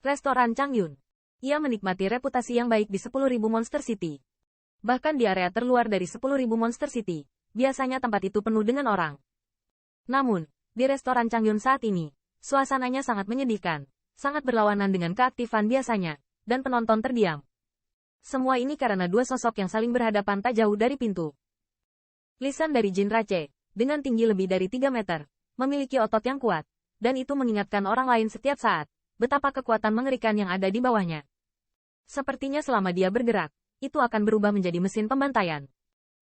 Restoran Changyun. Ia menikmati reputasi yang baik di 10.000 Monster City. Bahkan di area terluar dari 10.000 Monster City, biasanya tempat itu penuh dengan orang. Namun, di restoran Changyun saat ini, suasananya sangat menyedihkan, sangat berlawanan dengan keaktifan biasanya, dan penonton terdiam. Semua ini karena dua sosok yang saling berhadapan tak jauh dari pintu. Lisan dari Jinrache, dengan tinggi lebih dari 3 meter, memiliki otot yang kuat, dan itu mengingatkan orang lain setiap saat, betapa kekuatan mengerikan yang ada di bawahnya. Sepertinya selama dia bergerak, itu akan berubah menjadi mesin pembantaian.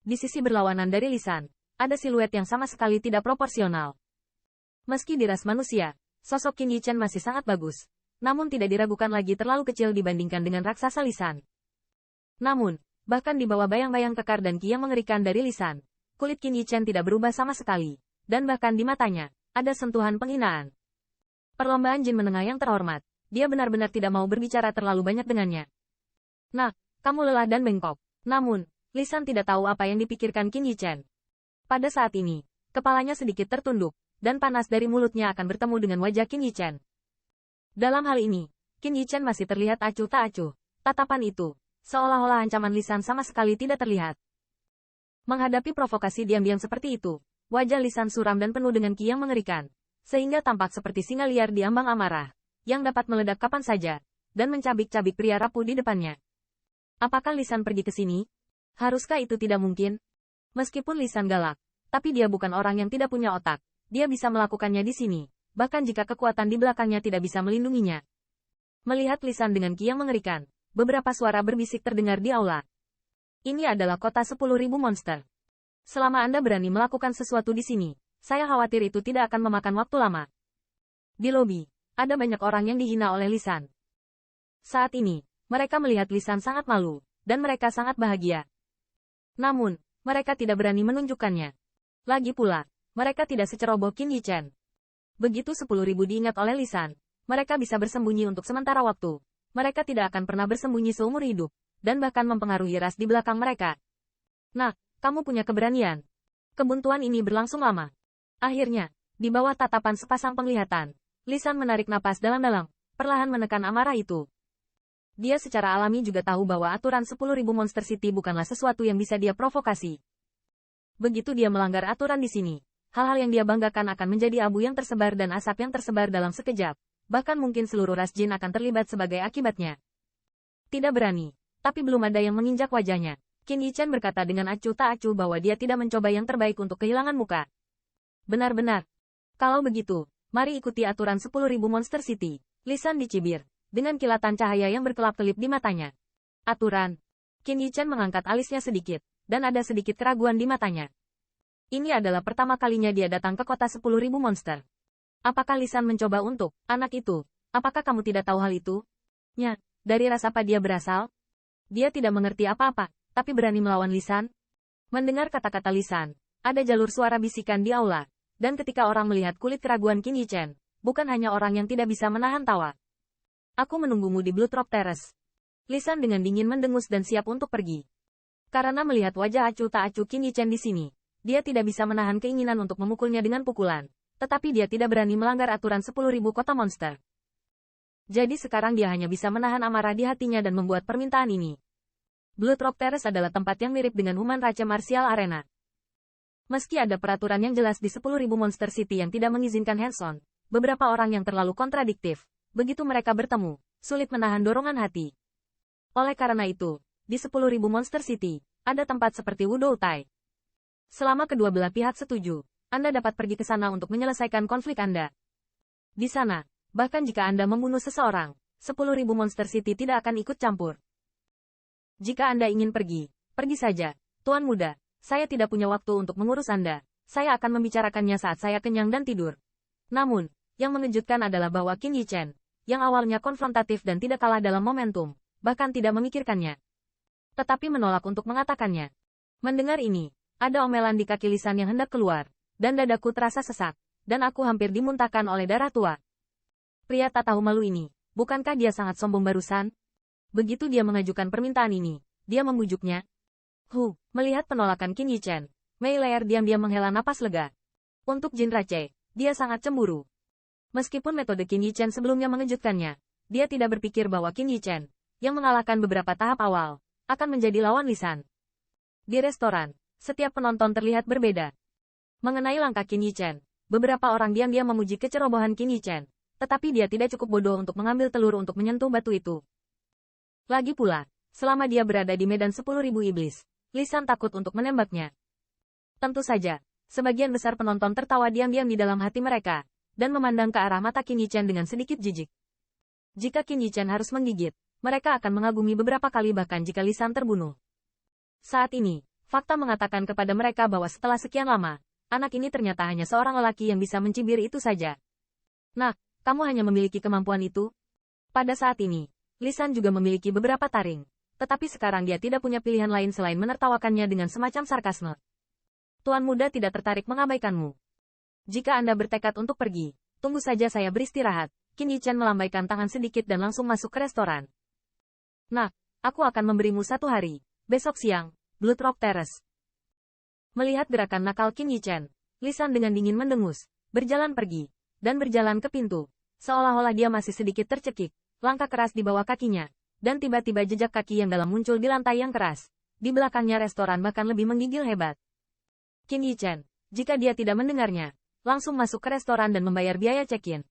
Di sisi berlawanan dari Lisan, ada siluet yang sama sekali tidak proporsional. Meski di ras manusia, sosok Qin Yichen masih sangat bagus, namun tidak diragukan lagi terlalu kecil dibandingkan dengan raksasa Lisan. Namun, bahkan di bawah bayang-bayang kekar dan ki yang mengerikan dari Lisan, kulit Qin Yichen tidak berubah sama sekali, dan bahkan di matanya, ada sentuhan penghinaan. Perlombaan jin menengah yang terhormat, dia benar-benar tidak mau berbicara terlalu banyak dengannya. Nah, kamu lelah dan bengkok. Namun, Lisan tidak tahu apa yang dipikirkan Qin Yichen. Pada saat ini, kepalanya sedikit tertunduk, dan panas dari mulutnya akan bertemu dengan wajah Qin Yichen. Dalam hal ini, Qin Yichen masih terlihat acuh tak acuh. Tatapan itu, seolah-olah ancaman Lisan sama sekali tidak terlihat. Menghadapi provokasi diam-diam seperti itu, wajah Lisan suram dan penuh dengan ki yang mengerikan, sehingga tampak seperti singa liar di ambang amarah, yang dapat meledak kapan saja, dan mencabik-cabik pria rapuh di depannya. Apakah Lisan pergi ke sini? Haruskah itu tidak mungkin? Meskipun Lisan galak, tapi dia bukan orang yang tidak punya otak. Dia bisa melakukannya di sini, bahkan jika kekuatan di belakangnya tidak bisa melindunginya. Melihat Lisan dengan ki yang mengerikan, beberapa suara berbisik terdengar di aula. Ini adalah kota 10.000 monster. Selama Anda berani melakukan sesuatu di sini, saya khawatir itu tidak akan memakan waktu lama. Di lobi, ada banyak orang yang dihina oleh Lisan. Saat ini, mereka melihat Lisan sangat malu, dan mereka sangat bahagia. Namun, mereka tidak berani menunjukkannya. Lagi pula, mereka tidak seceroboh Qin Yichen. Begitu 10.000 diingat oleh Lisan, mereka bisa bersembunyi untuk sementara waktu. Mereka tidak akan pernah bersembunyi seumur hidup, dan bahkan mempengaruhi ras di belakang mereka. Nah, kamu punya keberanian. Kebuntuan ini berlangsung lama. Akhirnya, di bawah tatapan sepasang penglihatan, Lisan menarik napas dalam-dalam, perlahan menekan amarah itu. Dia secara alami juga tahu bahwa aturan 10.000 Monster City bukanlah sesuatu yang bisa dia provokasi. Begitu dia melanggar aturan di sini, hal-hal yang dia banggakan akan menjadi abu yang tersebar dan asap yang tersebar dalam sekejap. Bahkan mungkin seluruh ras jin akan terlibat sebagai akibatnya. Tidak berani, tapi belum ada yang menginjak wajahnya. Qin Yichen berkata dengan acuh tak acuh bahwa dia tidak mencoba yang terbaik untuk kehilangan muka. Benar-benar. Kalau begitu, mari ikuti aturan 10.000 Monster City. Lisan dicibir, dengan kilatan cahaya yang berkelap-kelip di matanya. Aturan. Qin Yichen mengangkat alisnya sedikit, dan ada sedikit keraguan di matanya. Ini adalah pertama kalinya dia datang ke kota 10.000 monster. Apakah Lisan mencoba untuk, anak itu, apakah kamu tidak tahu hal itu? Nya, dari ras apa dia berasal? Dia tidak mengerti apa-apa, tapi berani melawan Lisan. Mendengar kata-kata Lisan, ada jalur suara bisikan di aula, dan ketika orang melihat kulit keraguan Qin Yichen, bukan hanya orang yang tidak bisa menahan tawa. Aku menunggumu di Blue Drop Terrace. Lisan dengan dingin mendengus dan siap untuk pergi. Karena melihat wajah acuh tak acuh Qin Yichen di sini, dia tidak bisa menahan keinginan untuk memukulnya dengan pukulan. Tetapi dia tidak berani melanggar aturan 10.000 kota monster. Jadi sekarang dia hanya bisa menahan amarah di hatinya dan membuat permintaan ini. Blue Drop Terrace adalah tempat yang mirip dengan Human Racha Martial Arena. Meski ada peraturan yang jelas di 10.000 Monster City yang tidak mengizinkan hands-on, beberapa orang yang terlalu kontradiktif, begitu mereka bertemu, sulit menahan dorongan hati. Oleh karena itu, di 10.000 Monster City, ada tempat seperti Wudou Tai. Selama kedua belah pihak setuju, Anda dapat pergi ke sana untuk menyelesaikan konflik Anda. Di sana, bahkan jika Anda membunuh seseorang, 10.000 Monster City tidak akan ikut campur. Jika Anda ingin pergi, pergi saja, Tuan Muda. Saya tidak punya waktu untuk mengurus Anda. Saya akan membicarakannya saat saya kenyang dan tidur. Namun, yang mengejutkan adalah bahwa Qin Yichen, yang awalnya konfrontatif dan tidak kalah dalam momentum, bahkan tidak memikirkannya. Tetapi menolak untuk mengatakannya. Mendengar ini, ada omelan di kaki Lisan yang hendak keluar. Dan dadaku terasa sesak, dan aku hampir dimuntahkan oleh darah tua. Pria tak tahu malu ini, bukankah dia sangat sombong barusan? Begitu dia mengajukan permintaan ini, dia membujuknya. Melihat penolakan Qin Yichen, Mei Leer diam-diam menghela napas lega. Untuk Jinrache, dia sangat cemburu. Meskipun metode Qin Yichen sebelumnya mengejutkannya, Dia tidak berpikir bahwa Qin Yichen, yang mengalahkan beberapa tahap awal, akan menjadi lawan Lisan. Di restoran, setiap penonton terlihat berbeda. Mengenai langkah Qin Yichen, beberapa orang diam-diam memuji kecerobohan Qin Yichen, tetapi dia tidak cukup bodoh untuk mengambil telur untuk menyentuh batu itu. Lagi pula, selama dia berada di medan 10.000 iblis, Lisan takut untuk menembaknya. Tentu saja, sebagian besar penonton tertawa diam-diam di dalam hati mereka, dan memandang ke arah mata Qin Yichen dengan sedikit jijik. Jika Qin Yichen harus menggigit, mereka akan mengagumi beberapa kali bahkan jika Lisan terbunuh. Saat ini, fakta mengatakan kepada mereka bahwa setelah sekian lama, anak ini ternyata hanya seorang lelaki yang bisa mencibir itu saja. Nah, kamu hanya memiliki kemampuan itu? Pada saat ini, Lisan juga memiliki beberapa taring, tetapi sekarang dia tidak punya pilihan lain selain menertawakannya dengan semacam sarkasme. Tuan muda tidak tertarik mengabaikanmu. Jika Anda bertekad untuk pergi, tunggu saja saya beristirahat. Qin Yichen melambaikan tangan sedikit dan langsung masuk ke restoran. Nah, aku akan memberimu 1 hari. Besok siang, Blood Rock Terrace. Melihat gerakan nakal Qin Yichen, Lisan dengan dingin mendengus, berjalan pergi, dan berjalan ke pintu. Seolah-olah dia masih sedikit tercekik, langkah keras di bawah kakinya, dan tiba-tiba jejak kaki yang dalam muncul di lantai yang keras. Di belakangnya restoran bahkan lebih menggigil hebat. Qin Yichen, jika dia tidak mendengarnya, langsung masuk ke restoran dan membayar biaya check-in.